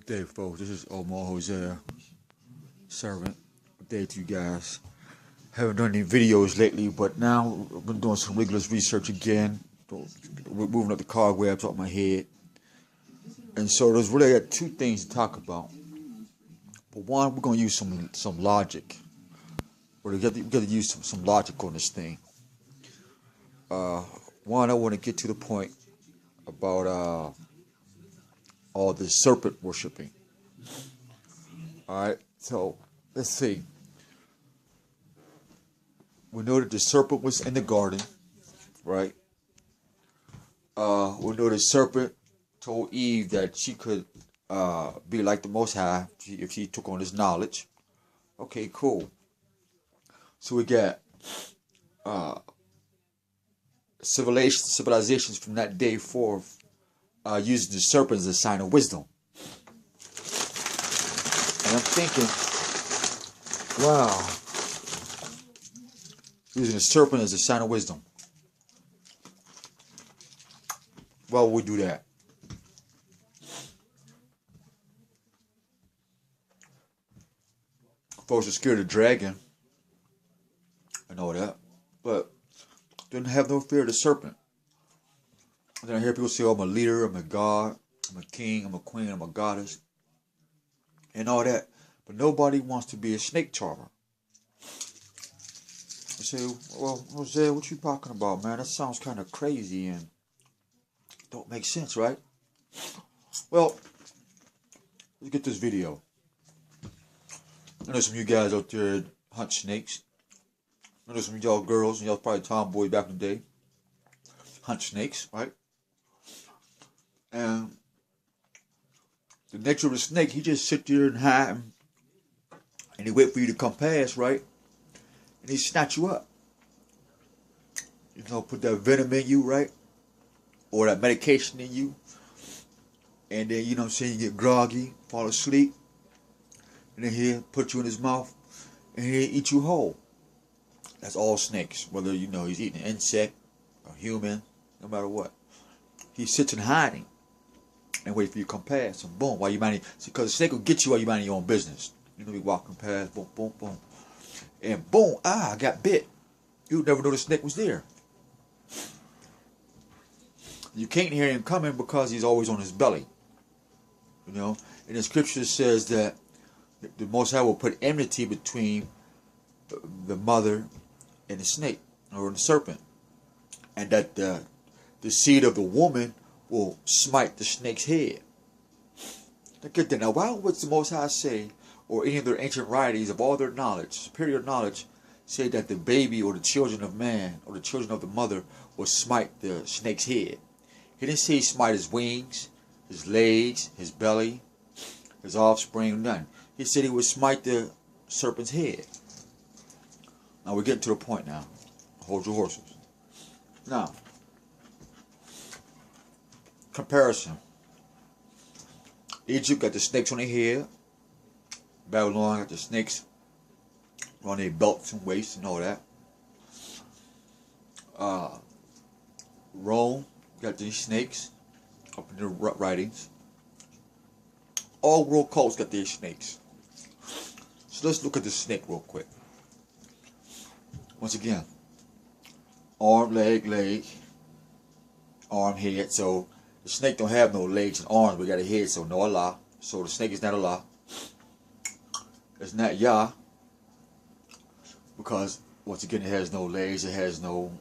Good day, folks. This is Omar Jose, Servant. Good day to you guys. Haven't done any videos lately, but now I've been doing some rigorous research again. We're moving up the cobwebs off my head. And so there's really two things to talk about. But one, we're going to use some logic. We got to use some logic on this thing. One, I want to get to the point about all this serpent worshiping. Alright, so let's see. We know that the serpent was in the garden, right? We know the serpent told Eve that she could be like the Most High if she took on this knowledge. Okay, cool. So we got civilizations from that day forth using the serpent as a sign of wisdom. And I'm thinking, wow, using the serpent as a sign of wisdom. Why would we do that? Folks are scared of the dragon. I know that. But didn't have no fear of the serpent. And then I hear people say, oh, I'm a leader, I'm a god, I'm a king, I'm a queen, I'm a goddess, and all that. But nobody wants to be a snake charmer. I say, well, Jose, what you talking about, man? That sounds kind of crazy and don't make sense, right? Well, let's get this video. I know some of you guys out there hunt snakes. I know some of y'all girls, and y'all probably tomboys back in the day, hunt snakes, right? And the nature of the snake, he just sit there and hide, and he wait for you to come past, right? And he snatch you up. You know, put that venom in you, right? Or that medication in you. And then, you know what I'm saying, you get groggy, fall asleep. And then he'll put you in his mouth, and he'll eat you whole. That's all snakes. Whether, you know, he's eating an insect, a human, no matter what. He sits in hiding and wait for you to come past, and boom, while you minding, because the snake will get you while you minding your own business. You know, you walking past, boom, boom, boom, and boom, I got bit. You never know the snake was there. You can't hear him coming because he's always on his belly. You know, and the scripture says that the Most High will put enmity between the mother and the snake, or the serpent, and that the seed of the woman will smite the snake's head. Now get that. Now, why would the Most High say, or any of their ancient writings of all their knowledge, superior knowledge, say that the baby or the children of man or the children of the mother will smite the snake's head? He didn't say smite his wings, his legs, his belly, his offspring, none. He said he would smite the serpent's head. Now we're getting to the point now. Hold your horses. Now, comparison. Egypt got the snakes on their head. Babylon got the snakes on their belts and waists and all that. Rome got these snakes up in their writings. All world cults got their snakes. So let's look at the snake real quick. Once again, arm, leg, arm, head. So the snake don't have no legs and arms, but got a head, so no Allah. So the snake is not Allah. It's not Yah, because once again it has no legs, it has no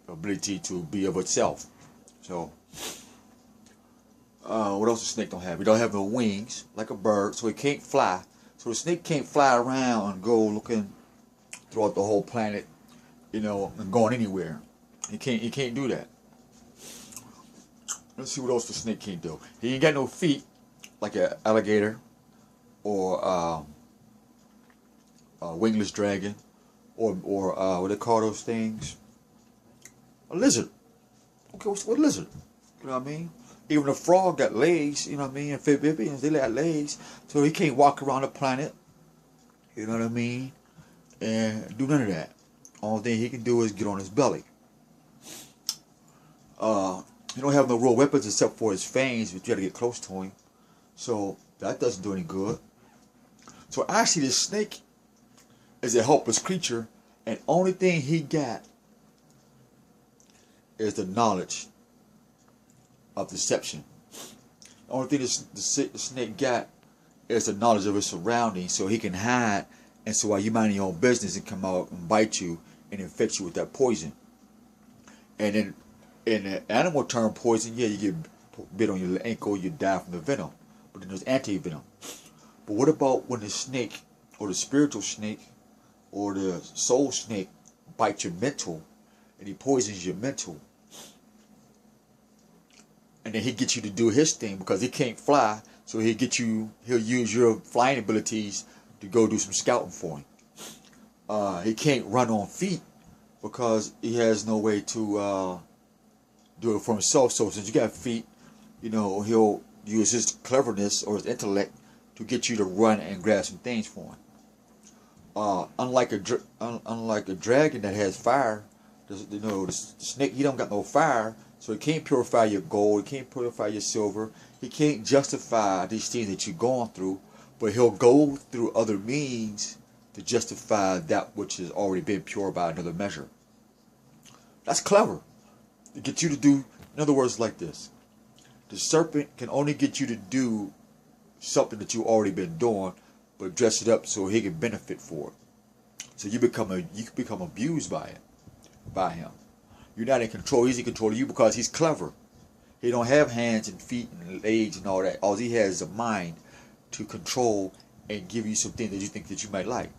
ability to be of itself. So what else the snake don't have? He don't have no wings like a bird, so he can't fly. So the snake can't fly around and go looking throughout the whole planet, you know, and going anywhere. He can't do that. Let's see what else the snake can't do. He ain't got no feet like an alligator or a wingless dragon or what they call those things? A lizard. Okay, what lizard? You know what I mean? Even a frog got legs, you know what I mean? Amphibians, they got legs. So he can't walk around the planet, you know what I mean? And do none of that. Only thing he can do is get on his belly. He don't have no real weapons except for his fangs, but you gotta get close to him. So That doesn't do any good. So actually the snake is a helpless creature, and only thing he got is the knowledge of deception. The only thing the snake got is the knowledge of his surroundings, so he can hide, and so while you mind your own business and come out and bite you and infect you with that poison. And then in the animal term poison, yeah, you get bit on your ankle, you die from the venom. But then there's anti-venom. But what about when the snake, or the spiritual snake, or the soul snake bites your mental, and he poisons your mental? And then he gets you to do his thing because he can't fly, so he'll use your flying abilities to go do some scouting for him. He can't run on feet because he has no way to do it for himself. So since you got feet, he'll use his cleverness or his intellect to get you to run and grab some things for him. Unlike a dragon that has fire, the snake, he don't got no fire, so he can't purify your gold, he can't purify your silver, he can't justify these things that you're going through, but he'll go through other means to justify that which has already been pure by another measure. That's clever. To get you to do, in other words, like this. The serpent can only get you to do something that you've already been doing, but dress it up so he can benefit for it. So you become abused by him. You're not in control. He's in control of you because he's clever. He don't have hands and feet and legs and all that. All he has is a mind to control and give you something that you think that you might like.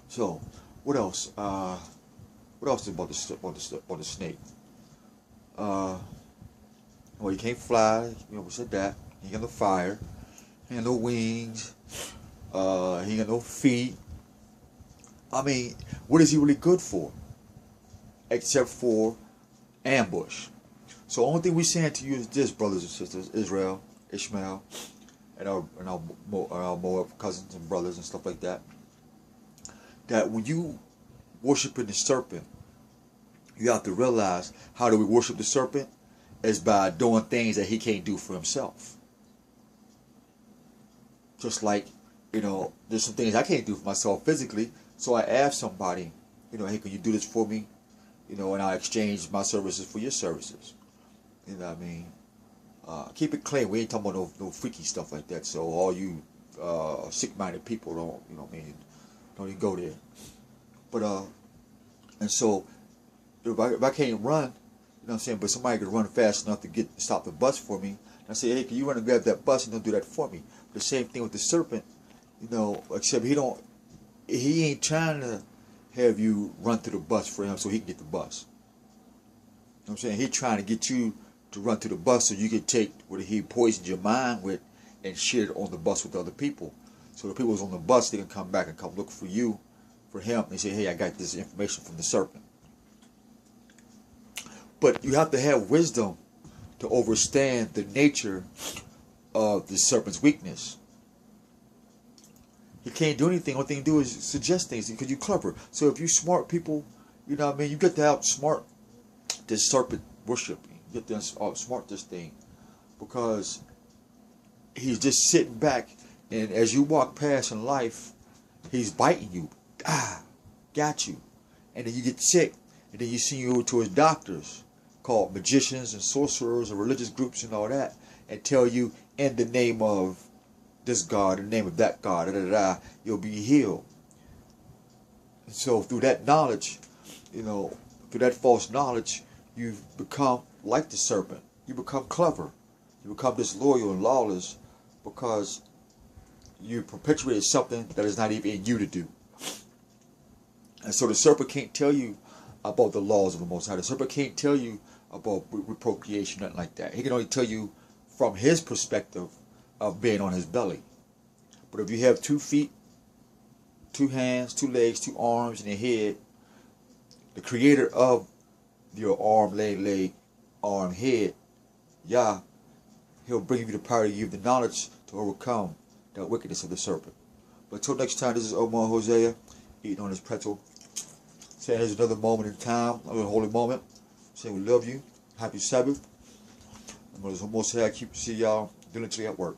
So what else? What else about the snake? Well, he can't fly. We said that. He ain't got no fire. He ain't got no wings. He ain't got no feet. I mean, what is he really good for? Except for ambush. So the only thing we're saying to you is this, brothers and sisters, Israel, Ishmael, and our Moab cousins and brothers and stuff like that, that when you worshiping the serpent, you have to realize, how do we worship the serpent? Is by doing things that he can't do for himself. Just like, there's some things I can't do for myself physically, so I ask somebody, hey, can you do this for me? And I exchange my services for your services. You know what I mean? Keep it clean. We ain't talking about no freaky stuff like that. So all you sick-minded people don't even go there. But and so if I can't run, what I'm saying, but somebody could run fast enough to stop the bus for me. And I say, hey, can you run and grab that bus and don't do that for me? The same thing with the serpent, except he ain't trying to have you run through the bus for him so he can get the bus. You know what I'm saying? He's trying to get you to run through the bus so you can take what he poisoned your mind with and share it on the bus with other people. So the people who's on the bus, they can come back and come look for you, for him, and say, hey, I got this information from the serpent. But you have to have wisdom to understand the nature of the serpent's weakness. He can't do anything. Only thing he can do is suggest things because you're clever. So if you smart people, you get to outsmart this serpent worshiping. You get to outsmart this thing because he's just sitting back, and as you walk past in life, he's biting you. Got you. And then you get sick, and then you send you over to his doctors called magicians and sorcerers and religious groups and all that, and tell you in the name of this God, in the name of that God, you'll be healed. And so through that knowledge, through that false knowledge, you've become like the serpent. You become clever. You become disloyal and lawless because you perpetuated something that is not even in you to do. And so the serpent can't tell you about the laws of the Most High. The serpent can't tell you about procreation, nothing like that. He can only tell you from his perspective of being on his belly. But if you have 2 feet, 2 hands, 2 legs, 2 arms, and a head, the creator of your arm, leg, arm, head, Yah, he'll bring you the power to give you the knowledge to overcome the wickedness of the serpent. But until next time, this is Omar Hosea, eating on his pretzel. Saying there's another moment in time, another holy moment. Saying we love you. Happy Sabbath. I'm going to almost say I keep see y'all diligently at work.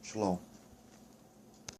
Shalom.